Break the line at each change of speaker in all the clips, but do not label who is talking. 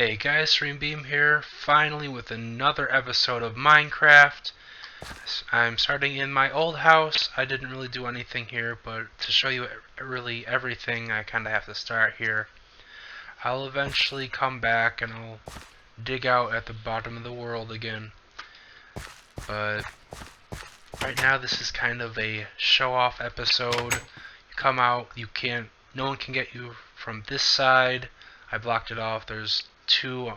Hey guys, Streambeam here, finally with another episode of Minecraft. I'm starting in my old house. I didn't really do anything here, but to show you really everything, I kind of have to start here. I'll eventually come back and I'll dig out at the bottom of the world again. But right now this is kind of a show-off episode. You come out, no one can get you from this side. I blocked it off. There's two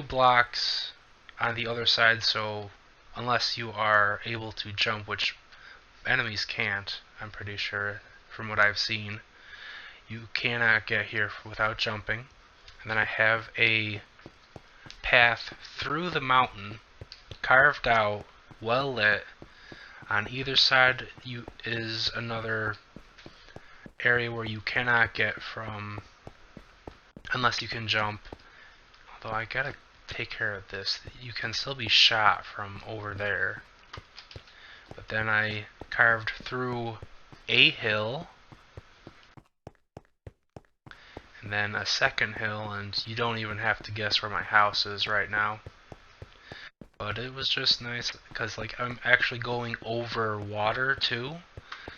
blocks on the other side, so unless you are able to jump, which enemies can't, I'm pretty sure from what I've seen, you cannot get here without jumping. And then I have a path through the mountain, carved out, well lit. On either side is another area where you cannot get from unless you can jump. Although I gotta take care of this. You can still be shot from over there. But then I carved through a hill, and then a second hill, and you don't even have to guess where my house is right now. But it was just nice because like I'm actually going over water too.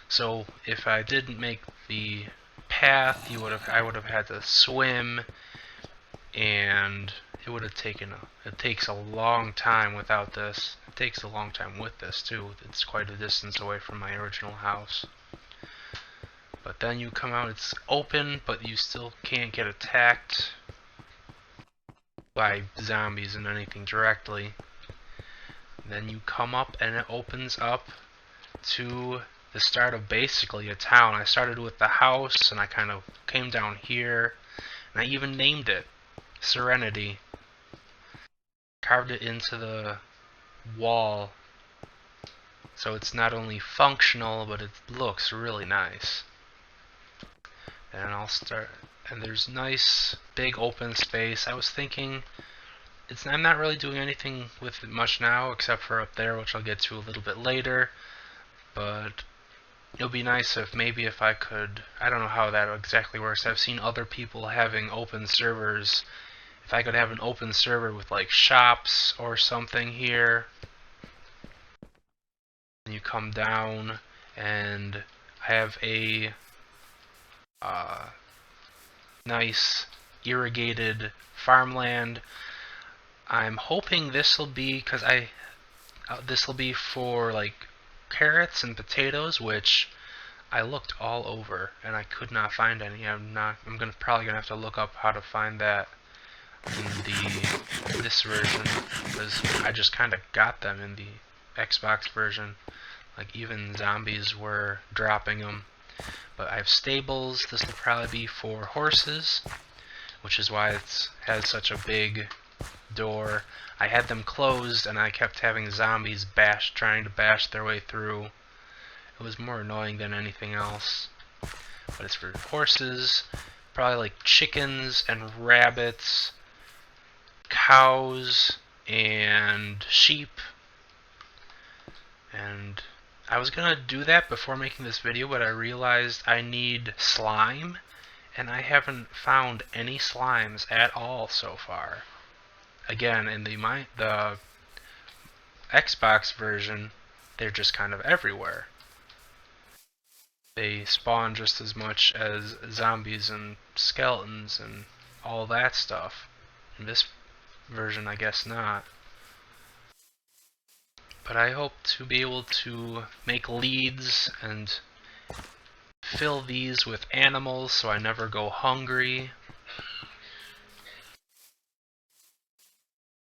So if I didn't make the path, I would have had to swim, and it would have taken it takes a long time without this. It takes a long time with this too. It's quite a distance away from my original house. But then you come out, it's open, but you still can't get attacked by zombies and anything directly. Then you come up and it opens up to the start of basically a town. I started with the house and I kind of came down here, and I even named it Serenity. Carved it into the wall, so it's not only functional, but it looks really nice. And I'll start, and there's nice big open space. I was thinking, I'm not really doing anything with it much now, except for up there, which I'll get to a little bit later. But it would be nice if I could, I don't know how that exactly works. I've seen other people having open servers. If I could have an open server with like shops or something here. And you come down and I have a nice irrigated farmland. I'm hoping this will be, because this will be for like carrots and potatoes, which I looked all over and I could not find any. Probably gonna have to look up how to find that in this version, because I just kind of got them in the Xbox version. Like even zombies were dropping them. But I have stables. This will probably be for horses, which is why it has such a big door. I had them closed and I kept having zombies trying to bash their way through. It was more annoying than anything else. But it's for horses, probably like chickens and rabbits, cows and sheep. And I was gonna do that before making this video, but I realized I need slime, and I haven't found any slimes at all so far. Again, in the Xbox version, they're just kind of everywhere. They spawn just as much as zombies and skeletons and all that stuff. In this version, I guess not. But I hope to be able to make leads and fill these with animals so I never go hungry.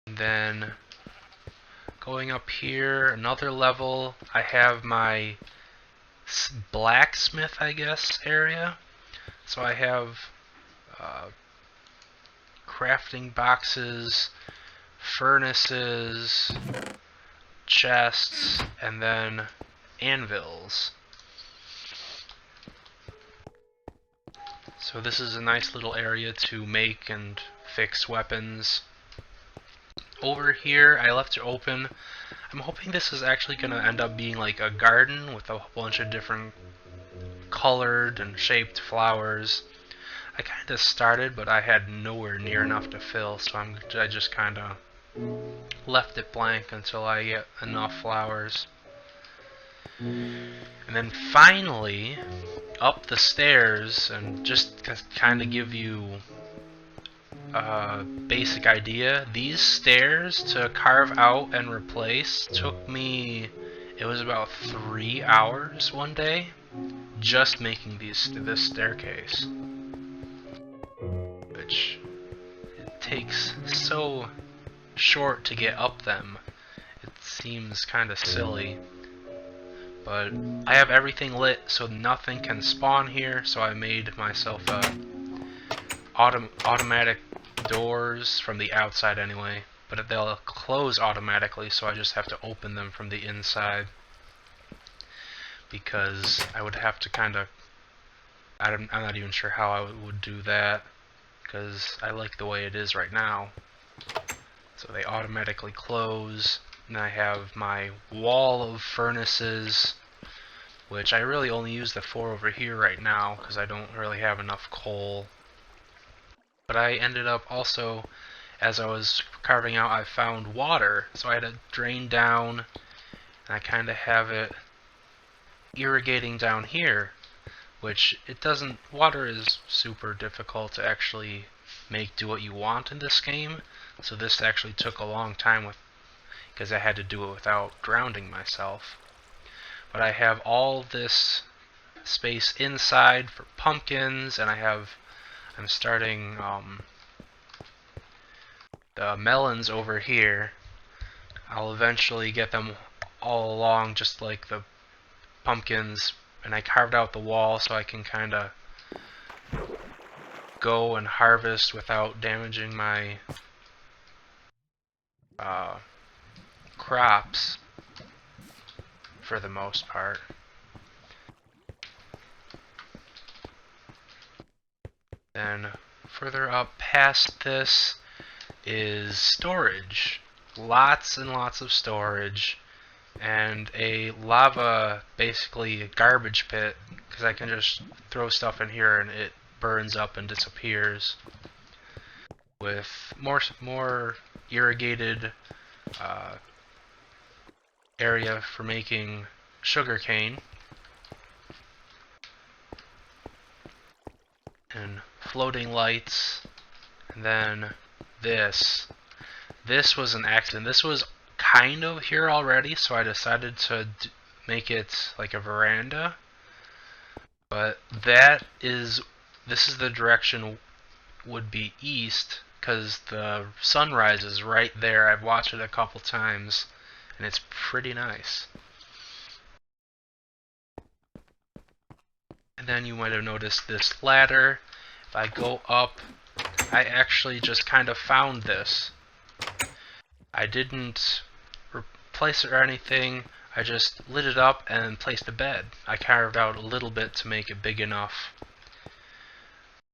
And then going up here, another level, I have my blacksmith, I guess, area. So I have crafting boxes, furnaces, chests, and then anvils. So this is a nice little area to make and fix weapons. Over here, I left it open. I'm hoping this is actually going to end up being like a garden with a bunch of different colored and shaped flowers. I kind of started, but I had nowhere near enough to fill, so I just kind of left it blank until I get enough flowers. And then finally, up the stairs, and just to kind of give you a basic idea, these stairs to carve out and replace took me, it was about 3 hours one day, just making this staircase. Which, it takes so short to get up them, it seems kind of silly. But I have everything lit so nothing can spawn here, so I made myself automatic doors from the outside anyway, but they'll close automatically, so I just have to open them from the inside, because I would have to kind of, I'm not even sure how I would do that, because I like the way it is right now. So they automatically close, and I have my wall of furnaces, which I really only use the 4 over here right now because I don't really have enough coal. But I ended up also, as I was carving out, I found water, so I had to drain down, and I kind of have it irrigating down here, which it doesn't, water is super difficult to actually do what you want in this game, so this actually took a long time because I had to do it without drowning myself. But I have all this space inside for pumpkins, and I'm starting the melons over here. I'll eventually get them all along just like the pumpkins, and I carved out the wall so I can kind of go and harvest without damaging my crops for the most part. Then further up past this is storage. Lots and lots of storage, and a lava, basically a garbage pit, because I can just throw stuff in here and it burns up and disappears, with more irrigated area for making sugarcane, and floating lights. And then this was an accident. This was kind of here already, so I decided to make it like a veranda, but this is the direction would be east, because the sunrise is right there. I've watched it a couple times, and it's pretty nice. And then you might have noticed this ladder. If I go up, I actually just kind of found this. I didn't replace it or anything. I just lit it up and placed a bed. I carved out a little bit to make it big enough,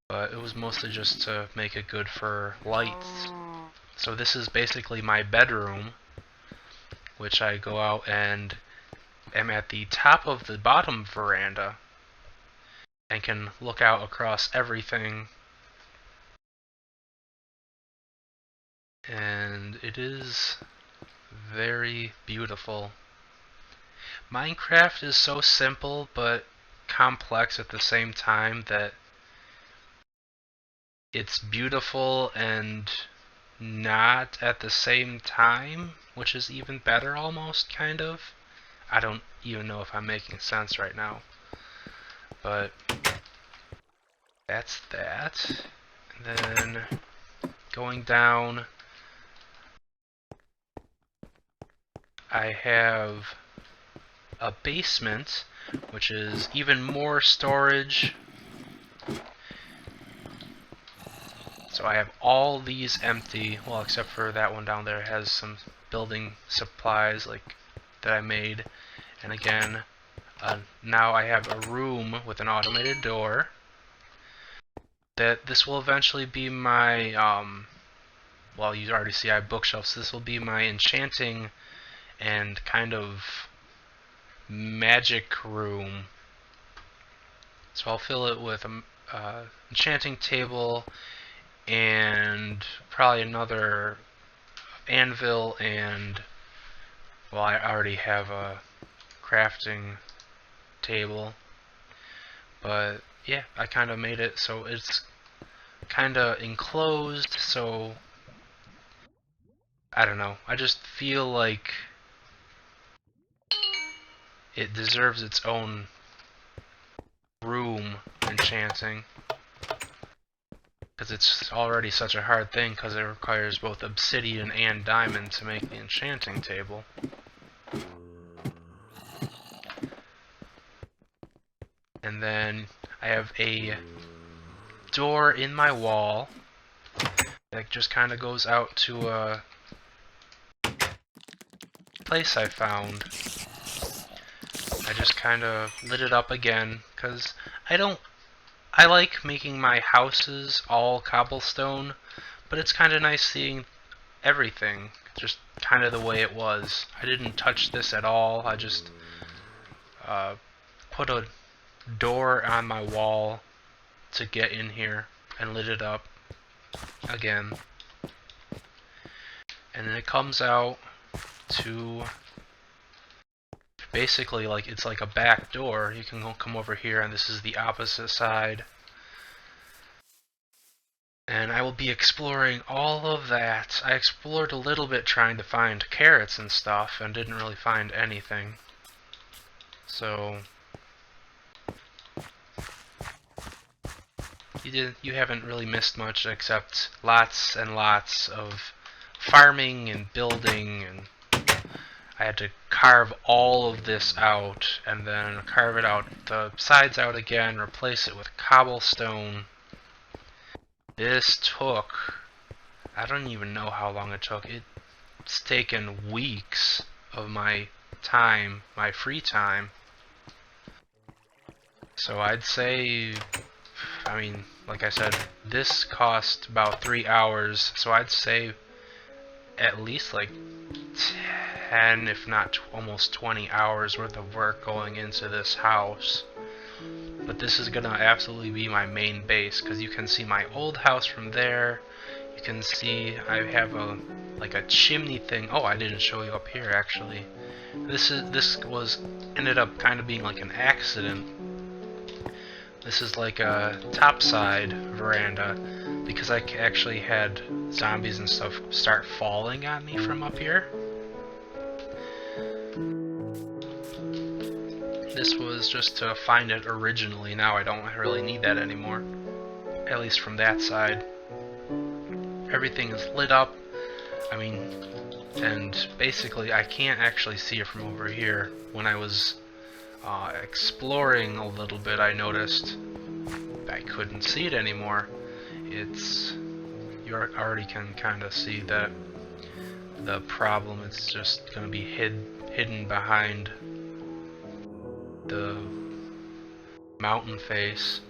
but it was mostly just to make it good for lights. So this is basically my bedroom, which I go out and am at the top of the bottom veranda and can look out across everything. And it is very beautiful. Minecraft is so simple but complex at the same time that it's beautiful and not at the same time, which is even better almost, kind of. I don't even know if I'm making sense right now. But that's that. And then going down, I have a basement, which is even more storage. So I have all these empty, well, except for that one down there has some building supplies like that I made. And again, now I have a room with an automated door. This will eventually be my, well, you already see I have bookshelves. This will be my enchanting and kind of magic room. So I'll fill it with enchanting table and probably another anvil, and well, I already have a crafting table, but yeah, I kind of made it so it's kind of enclosed, so I don't know, I just feel like it deserves its own room enchanting, because it's already such a hard thing because it requires both obsidian and diamond to make the enchanting table. And then I have a door in my wall that just kind of goes out to a place I found. I just kind of lit it up again because I like making my houses all cobblestone, but it's kind of nice seeing everything just kind of the way it was. I didn't touch this at all. I just put a door on my wall to get in here and lit it up again. And then it comes out to basically like it's like a back door. You can come over here, and this is the opposite side. And I will be exploring all of that. I explored a little bit trying to find carrots and stuff and didn't really find anything. So you haven't really missed much, except lots and lots of farming and building, and I had to carve all of this out and then carve it out the sides out again, replace it with cobblestone. This took, I don't even know how long it took. It's taken weeks of my time, my free time. So I'd say, I mean, like I said, this cost about 3 hours, so I'd say at least like 10, if not almost 20 hours worth of work going into this house. But this is gonna absolutely be my main base, because you can see my old house from there. You can see I have a like a chimney thing. Oh, I didn't show you up here actually. This ended up kind of being like an accident. This is like a topside veranda because I actually had zombies and stuff start falling on me from up here. This was just to find it originally. Now I don't really need that anymore, at least from that side. Everything is lit up. I mean, and basically I can't actually see it from over here. When I was exploring a little bit, I noticed I couldn't see it anymore. You already can kind of see that the problem is just going to be hidden behind the mountain face.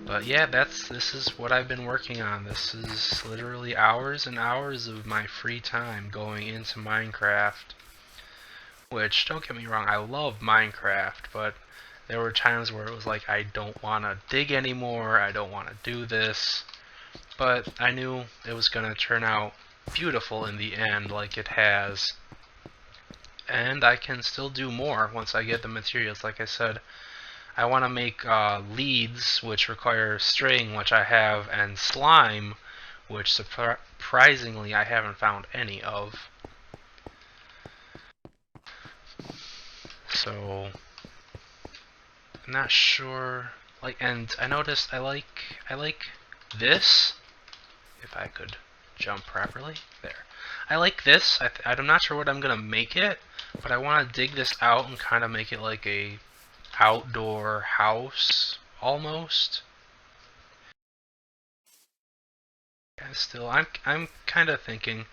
But yeah, this is what I've been working on. This is literally hours and hours of my free time going into Minecraft. Which, don't get me wrong, I love Minecraft, but there were times where it was like, I don't want to dig anymore, I don't want to do this. But I knew it was going to turn out beautiful in the end, like it has. And I can still do more once I get the materials. Like I said, I want to make leads, which require string, which I have, and slime, which surprisingly I haven't found any of. So I'm not sure. Like, and I noticed I like this. If I could jump properly, there. I like this. I'm not sure what I'm gonna make it, but I want to dig this out and kind of make it like a outdoor house almost. And still, I'm kind of thinking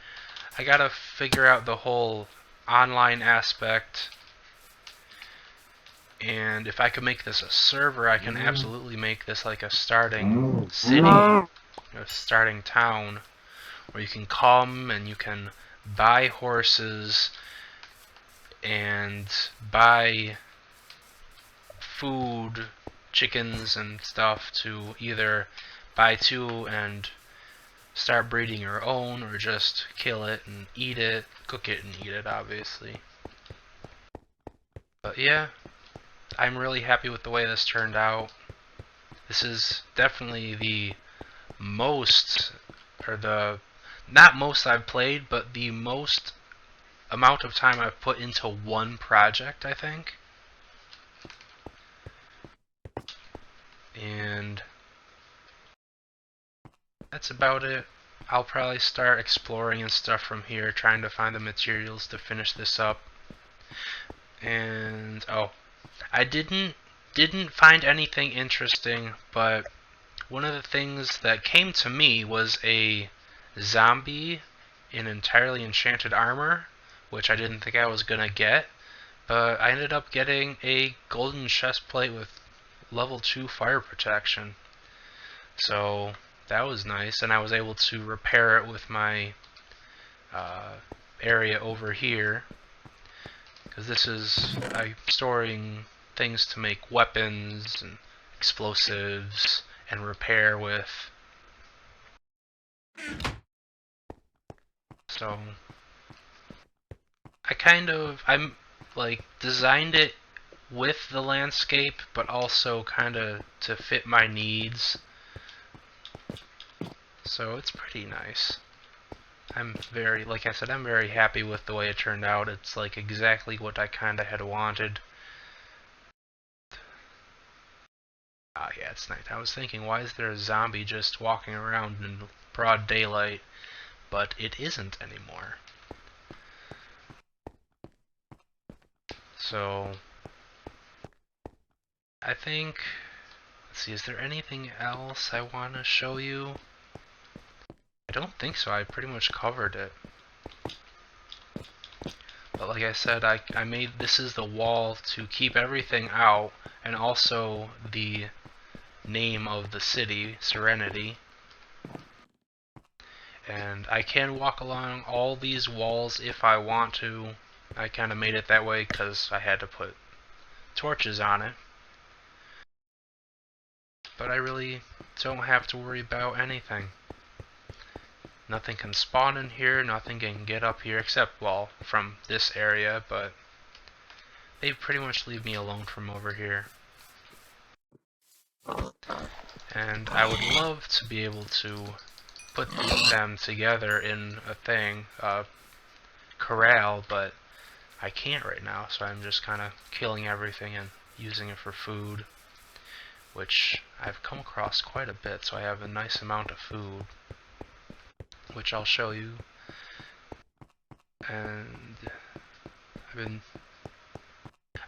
I gotta figure out the whole online aspect. And if I could make this a server, I can absolutely make this like a starting city, a starting town, where you can come and you can buy horses and buy food chickens and stuff to either buy two and start breeding your own, or just kill it and eat it, cook it and eat it, obviously. But yeah, I'm really happy with the way this turned out. This is definitely the most, or the, not most I've played, but the most amount of time I've put into one project, I think. And that's about it. I'll probably start exploring and stuff from here, trying to find the materials to finish this up. And oh, I didn't find anything interesting, but one of the things that came to me was a zombie in entirely enchanted armor, which I didn't think I was gonna get, but I ended up getting a golden chest plate with level 2 fire protection. So that was nice, and I was able to repair it with my area over here, because this is, I'm storing things to make weapons and explosives and repair with. So I'm like designed it with the landscape, but also kind of to fit my needs. So it's pretty nice. Like I said, I'm very happy with the way it turned out. It's like exactly what I kind of had wanted. Ah, yeah, it's night. I was thinking, why is there a zombie just walking around in broad daylight? But it isn't anymore. So, I think, let's see, is there anything else I want to show you? I don't think so. I pretty much covered it. But like I said, I made, this is the wall to keep everything out, and also the name of the city, Serenity. And I can walk along all these walls if I want to. I kind of made it that way because I had to put torches on it. But I really don't have to worry about anything. Nothing can spawn in here, nothing can get up here, except, well, from this area, but they pretty much leave me alone from over here. And I would love to be able to put them together in a thing, corral, but I can't right now, so I'm just kind of killing everything and using it for food, which I've come across quite a bit, so I have a nice amount of food, which I'll show you. And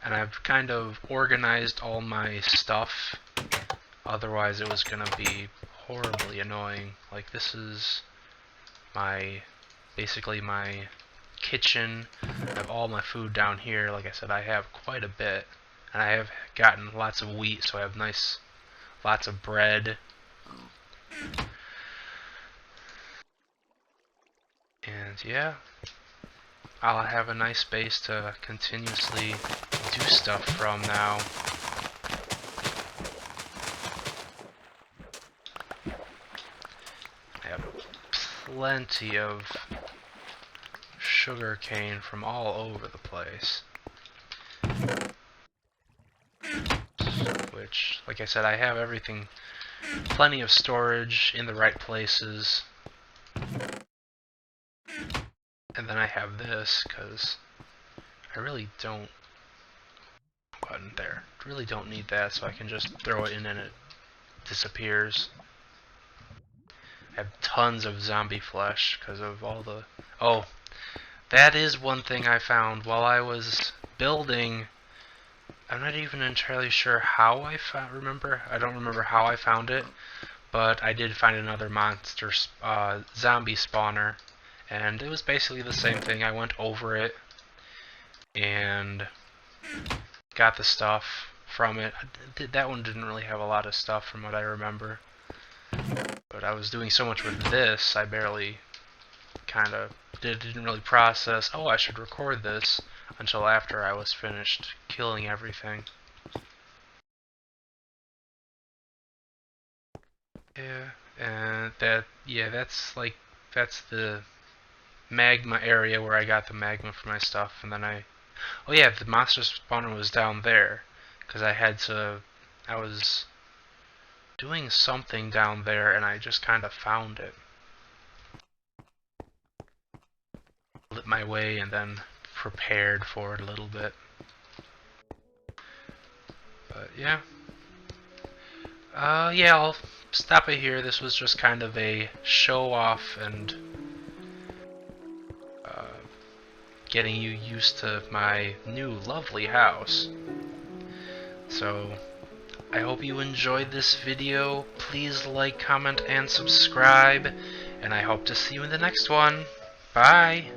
I've kind of organized all my stuff, otherwise it was gonna be horribly annoying. Like, this is basically my kitchen. I have all my food down here. Like I said, I have quite a bit, and I have gotten lots of wheat, so I have lots of bread. And yeah, I'll have a nice base to continuously do stuff from now. I have plenty of sugar cane from all over the place. Which, like I said, I have everything, plenty of storage in the right places. And then I have this, because I really don't, button there, really don't need that, so I can just throw it in and it disappears. I have tons of zombie flesh because of all the... Oh, that is one thing I found while I was building. I'm not even entirely sure how I I don't remember how I found it, but I did find another monster zombie spawner, and it was basically the same thing. I went over it and got the stuff from it. That one didn't really have a lot of stuff from what I remember, but I was doing so much with this, I barely didn't really process, oh, I should record this, until after I was finished killing everything. Yeah, and that's the magma area where I got the magma for my stuff, and then oh yeah, the monster spawner was down there, because I was doing something down there, and I just kind of found it. Lit my way, and then prepared for it a little bit. But yeah. Yeah, I'll stop it here. This was just kind of a show off and uh, getting you used to my new lovely house. So, I hope you enjoyed this video. Please like, comment, and subscribe. And I hope to see you in the next one. Bye!